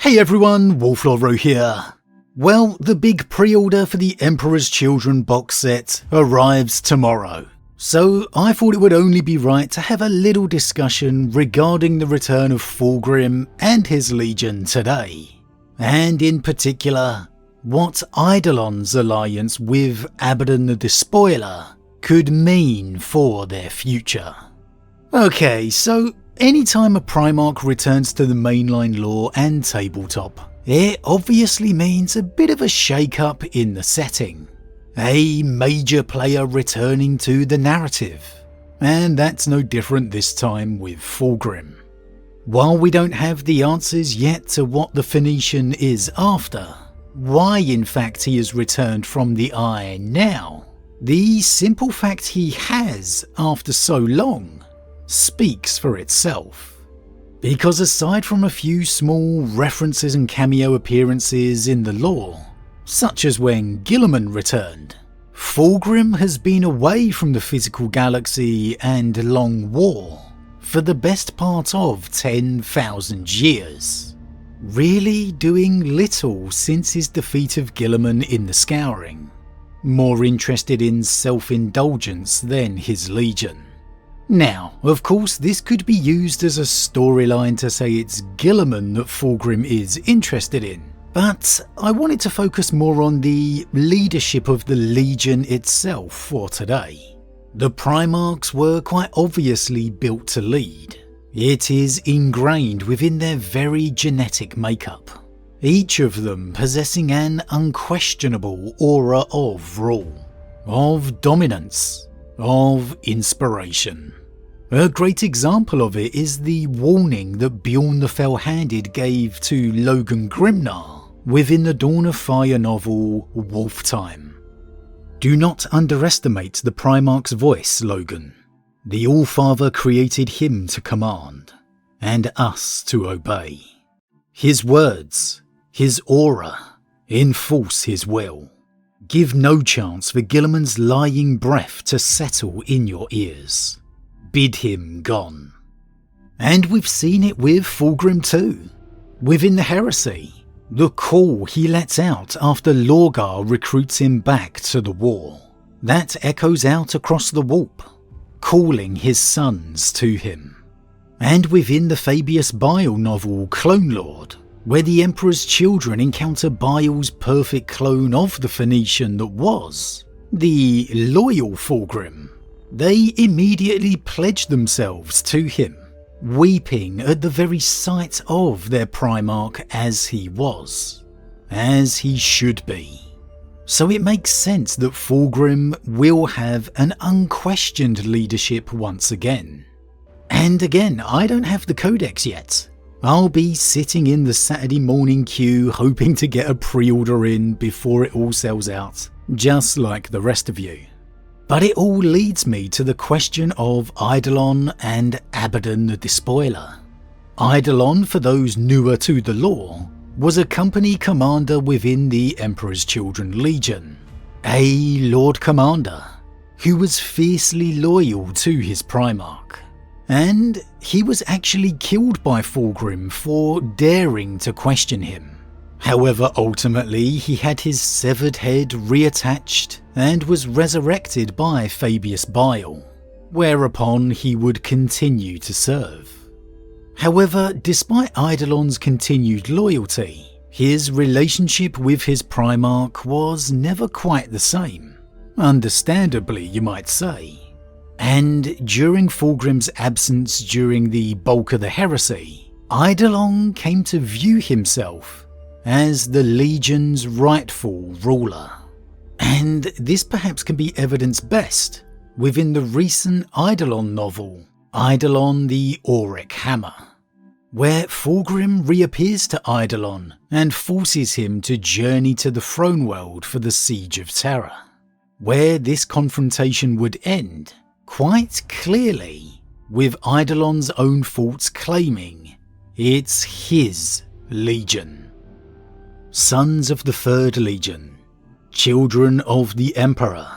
Hey everyone, Wolf Lord Rho here. Well, the big pre-order for the Emperor's Children box set arrives tomorrow, so I thought it would only be right to have a little discussion regarding the return of Fulgrim and his legion today, and in particular, what Eidolon's alliance with Abaddon the Despoiler could mean for their future. Okay, so anytime a Primarch returns to the mainline lore and tabletop, it obviously means a bit of a shake-up in the setting. A major player returning to the narrative, and that's no different this time with Fulgrim. While we don't have the answers yet to what the Phoenician is after, why in fact he has returned from the Eye now, the simple fact he has after so long speaks for itself. Because aside from a few small references and cameo appearances in the lore, such as when Guilliman returned, Fulgrim has been away from the physical galaxy and long war for the best part of 10,000 years, really doing little since his defeat of Guilliman in the Scouring, more interested in self-indulgence than his legion. Now, of course, this could be used as a storyline to say it's Guilliman that Fulgrim is interested in, but I wanted to focus more on the leadership of the Legion itself for today. The Primarchs were quite obviously built to lead. It is ingrained within their very genetic makeup, each of them possessing an unquestionable aura of rule, of dominance, of inspiration. A great example of it is the warning that Bjorn the Fell-Handed gave to Logan Grimnar within the Dawn of Fire novel Wolf Time. Do not underestimate the Primarch's voice, Logan. The Allfather created him to command, and us to obey. His words, his aura, enforce his will. Give no chance for Guilliman's lying breath to settle in your ears. Bid him gone. And we've seen it with Fulgrim too. Within the Heresy, the call he lets out after Lorgar recruits him back to the war. That echoes out across the warp, calling his sons to him. And within the Fabius Bile novel Clone Lord, where the Emperor's children encounter Bile's perfect clone of the Phoenician that was, the loyal Fulgrim, they immediately pledge themselves to him, weeping at the very sight of their Primarch as he was, as he should be. So it makes sense that Fulgrim will have an unquestioned leadership once again. And again, I don't have the codex yet. I'll be sitting in the Saturday morning queue hoping to get a pre-order in before it all sells out, just like the rest of you. But it all leads me to the question of Eidolon and Abaddon the Despoiler. Eidolon, for those newer to the lore, was a company commander within the Emperor's Children Legion, a Lord Commander who was fiercely loyal to his Primarch. And he was actually killed by Fulgrim for daring to question him. However, ultimately he had his severed head reattached and was resurrected by Fabius Bile, whereupon he would continue to serve. However, despite Eidolon's continued loyalty, his relationship with his Primarch was never quite the same. Understandably, you might say. And during Fulgrim's absence during the bulk of the Heresy, Eidolon came to view himself as the Legion's rightful ruler. And this perhaps can be evidenced best within the recent Eidolon novel, Eidolon the Auric Hammer, where Fulgrim reappears to Eidolon and forces him to journey to the throne world for the Siege of Terror, where this confrontation would end quite clearly with Eidolon's own thoughts claiming it's his Legion. Sons of the Third Legion, children of the Emperor,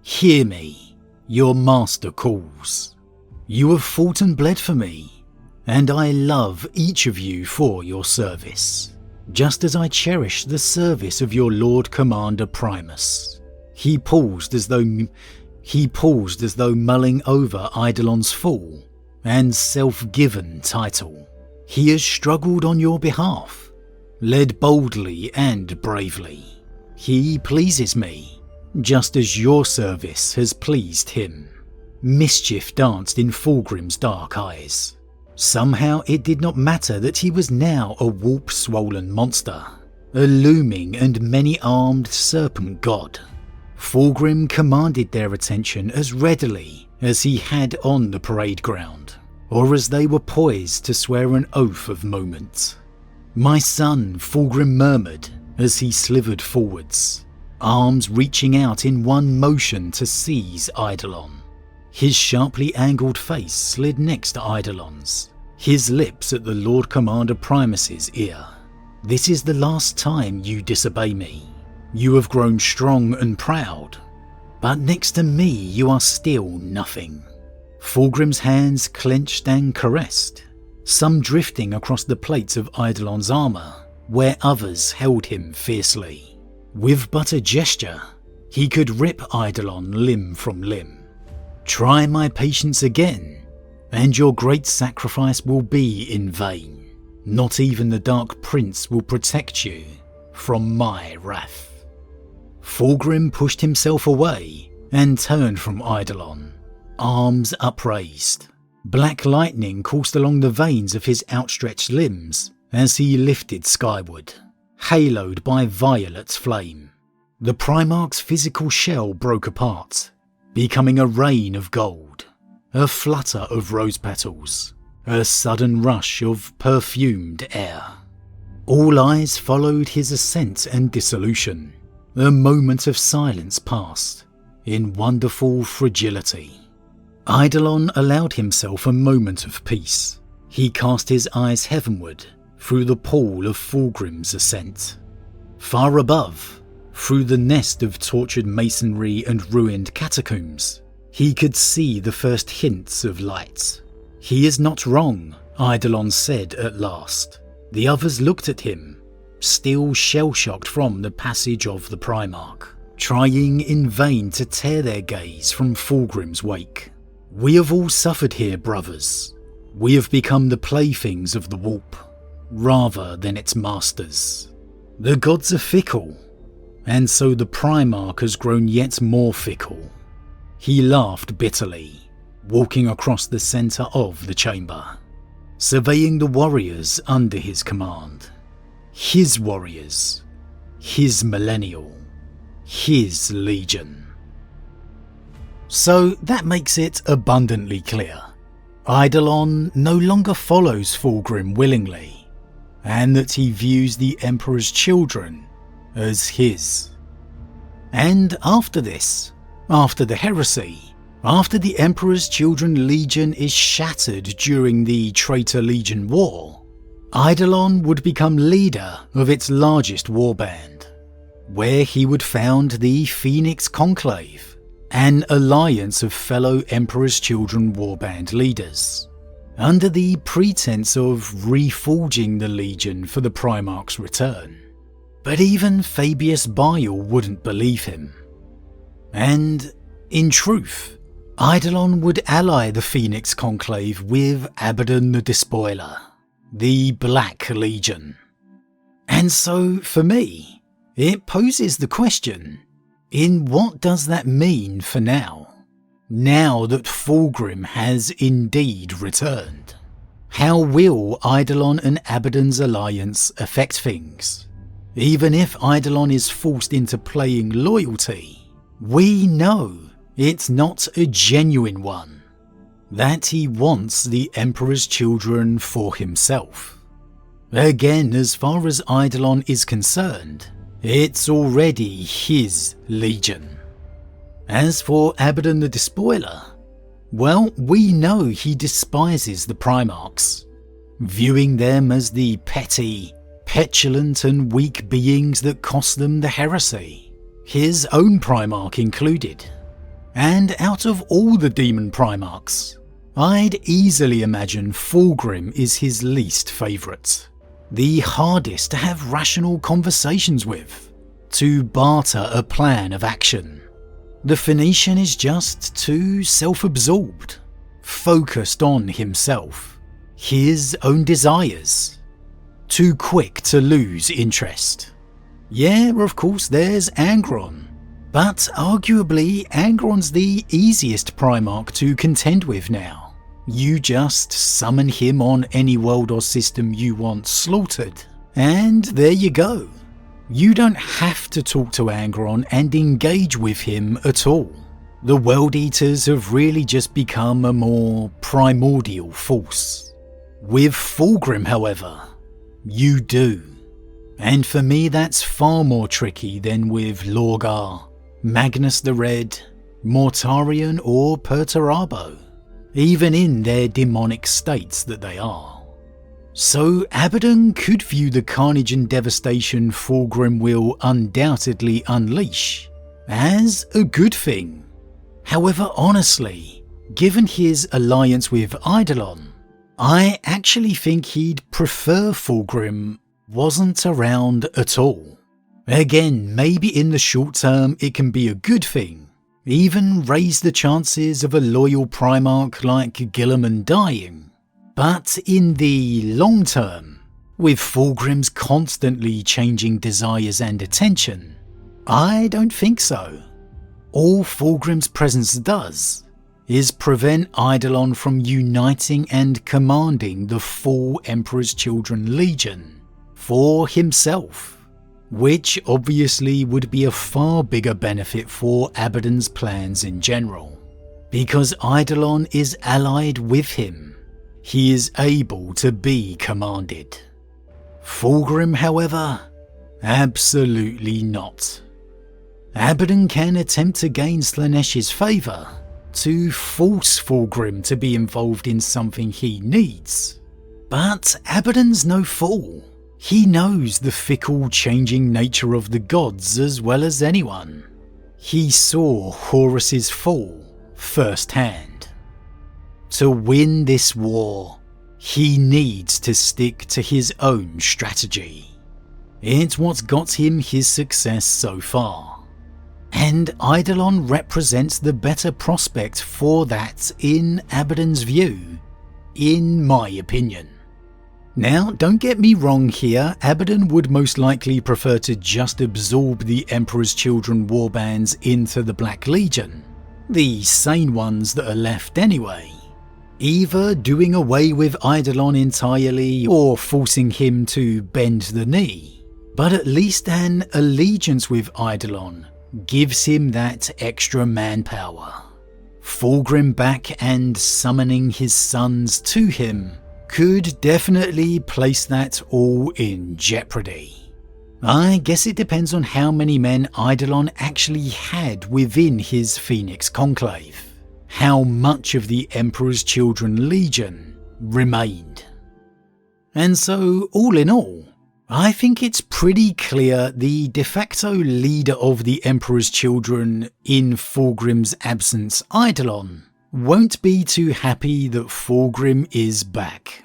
hear me, your master calls. You have fought and bled for me, and I love each of you for your service. just as I cherish the service of your Lord Commander Primus." He paused as though mulling over Eidolon's fall and self-given title. "He has struggled on your behalf, led boldly and bravely. He pleases me, just as your service has pleased him." Mischief danced in Fulgrim's dark eyes. Somehow it did not matter that he was now a warp-swollen monster, a looming and many-armed serpent god. Fulgrim commanded their attention as readily as he had on the parade ground, or as they were poised to swear an oath of moment. "My son," Fulgrim murmured as he slithered forwards, arms reaching out in one motion to seize Eidolon. His sharply angled face slid next to Eidolon's, his lips at the Lord Commander Primus's ear. "This is the last time you disobey me. You have grown strong and proud, but next to me you are still nothing." Fulgrim's hands clenched and caressed, some drifting across the plates of Eidolon's armour, where others held him fiercely. With but a gesture, he could rip Eidolon limb from limb. "Try my patience again, and your great sacrifice will be in vain. Not even the Dark Prince will protect you from my wrath." Fulgrim pushed himself away and turned from Eidolon, arms upraised. Black lightning coursed along the veins of his outstretched limbs as he lifted skyward, haloed by violet flame. The Primarch's physical shell broke apart, becoming a rain of gold, a flutter of rose petals, a sudden rush of perfumed air. All eyes followed his ascent and dissolution. A moment of silence passed, in wonderful fragility. Eidolon allowed himself a moment of peace. He cast his eyes heavenward through the pall of Fulgrim's ascent. Far above, through the nest of tortured masonry and ruined catacombs, he could see the first hints of light. "He is not wrong," Eidolon said at last. The others looked at him, still shell-shocked from the passage of the Primarch, trying in vain to tear their gaze from Fulgrim's wake. "We have all suffered here, brothers. We have become the playthings of the warp, rather than its masters. The gods are fickle, and so the Primarch has grown yet more fickle." He laughed bitterly, walking across the centre of the chamber, surveying the warriors under his command. His warriors, his millennial, his legion. So that makes it abundantly clear. Eidolon no longer follows Fulgrim willingly, and that he views the Emperor's children as his. And after this, after the heresy, after the Emperor's Children Legion is shattered during the Traitor Legion War, Eidolon would become leader of its largest warband, where he would found the Phoenix Conclave, an alliance of fellow Emperor's Children warband leaders, under the pretense of reforging the Legion for the Primarch's return. But even Fabius Bile wouldn't believe him. And, in truth, Eidolon would ally the Phoenix Conclave with Abaddon the Despoiler, the Black Legion. And so, for me, it poses the question, in what does that mean for now? Now that Fulgrim has indeed returned. How will Eidolon and Abaddon's alliance affect things? Even if Eidolon is forced into playing loyalty, we know it's not a genuine one. That he wants the Emperor's children for himself. Again, as far as Eidolon is concerned, it's already his legion. As for Abaddon the Despoiler, well, we know he despises the Primarchs, viewing them as the petty, petulant and weak beings that cost them the heresy, his own Primarch included. And out of all the demon Primarchs, I'd easily imagine Fulgrim is his least favourite. the hardest to have rational conversations with, to barter a plan of action. The Phoenician is just too self-absorbed, focused on himself, his own desires, too quick to lose interest. Yeah, of course there's Angron, but arguably Angron's the easiest Primarch to contend with now. You just summon him on any world or system you want slaughtered, and there you go. You don't have to talk to Angron and engage with him at all. The World Eaters have really just become a more primordial force. With Fulgrim, however, you do. And for me that's far more tricky than with Lorgar, Magnus the Red, Mortarion or Perturabo, even in their demonic states that they are. So Abaddon could view the carnage and devastation Fulgrim will undoubtedly unleash as a good thing. However, honestly, given his alliance with Eidolon, I actually think he'd prefer Fulgrim wasn't around at all. Again, maybe in the short term it can be a good thing, even raise the chances of a loyal Primarch like Guilliman dying. But in the long term, with Fulgrim's constantly changing desires and attention, I don't think so. All Fulgrim's presence does is prevent Eidolon from uniting and commanding the full Emperor's Children Legion for himself, which obviously would be a far bigger benefit for Abaddon's plans in general. Because Eidolon is allied with him, he is able to be commanded. Fulgrim, however, absolutely not. Abaddon can attempt to gain Slaaneish's favour, to force Fulgrim to be involved in something he needs. But Abaddon's no fool. He knows the fickle, changing nature of the gods as well as anyone. He saw Horus's fall firsthand. To win this war, he needs to stick to his own strategy. It's what's got him his success so far. And Eidolon represents the better prospect for that in Abaddon's view, in my opinion. Now, don't get me wrong here, Abaddon would most likely prefer to just absorb the Emperor's Children warbands into the Black Legion, the sane ones that are left anyway. Either doing away with Eidolon entirely or forcing him to bend the knee. But at least an allegiance with Eidolon gives him that extra manpower. Fulgrim back and summoning his sons to him could definitely place that all in jeopardy. I guess it depends on how many men Eidolon actually had within his Phoenix Conclave. How much of the Emperor's Children Legion remained. And so, all in all, I think it's pretty clear the de facto leader of the Emperor's Children in Fulgrim's absence, Eidolon, won't be too happy that Fulgrim is back.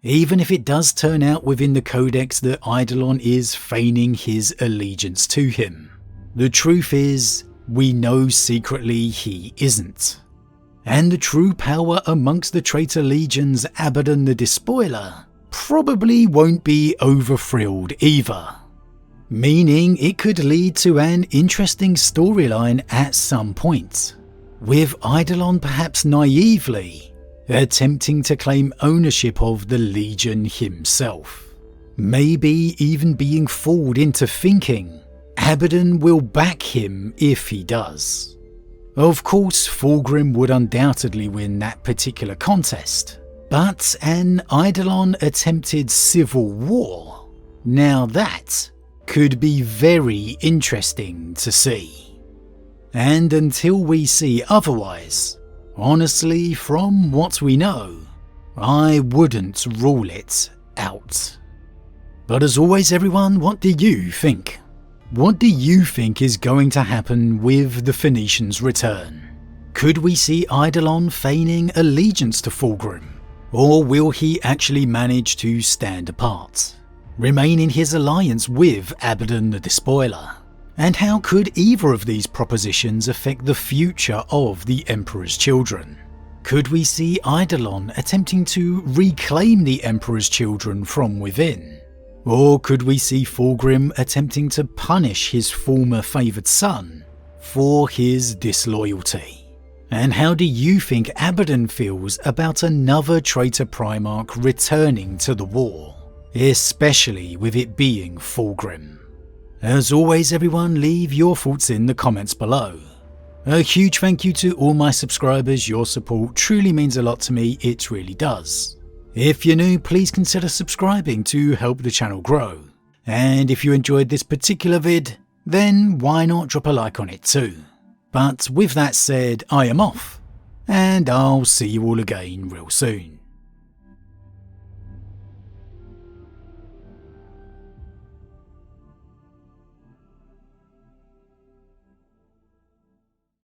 Even if it does turn out within the Codex that Eidolon is feigning his allegiance to him. The truth is, we know secretly he isn't. And the true power amongst the traitor legions Abaddon the Despoiler probably won't be over-thrilled either. Meaning it could lead to an interesting storyline at some point, with Eidolon perhaps naively attempting to claim ownership of the Legion himself. Maybe even being fooled into thinking Abaddon will back him if he does. Of course, Fulgrim would undoubtedly win that particular contest, but an Eidolon attempted civil war, now that could be very interesting to see. And until we see otherwise, honestly, from what we know, I wouldn't rule it out. But as always everyone, what do you think? What do you think is going to happen with the Phoenicians' return? Could we see Eidolon feigning allegiance to Fulgrim? Or will he actually manage to stand apart? remain in his alliance with Abaddon the Despoiler? And how could either of these propositions affect the future of the Emperor's Children? Could we see Eidolon attempting to reclaim the Emperor's Children from within? Or could we see Fulgrim attempting to punish his former favoured son for his disloyalty? And how do you think Abaddon feels about another traitor Primarch returning to the war, especially with it being Fulgrim? As always everyone, leave your thoughts in the comments below. A huge thank you to all my subscribers, your support truly means a lot to me, it really does. If you're new, please consider subscribing to help the channel grow. And if you enjoyed this particular vid, then why not drop a like on it too. But with that said, I am off, and I'll see you all again real soon.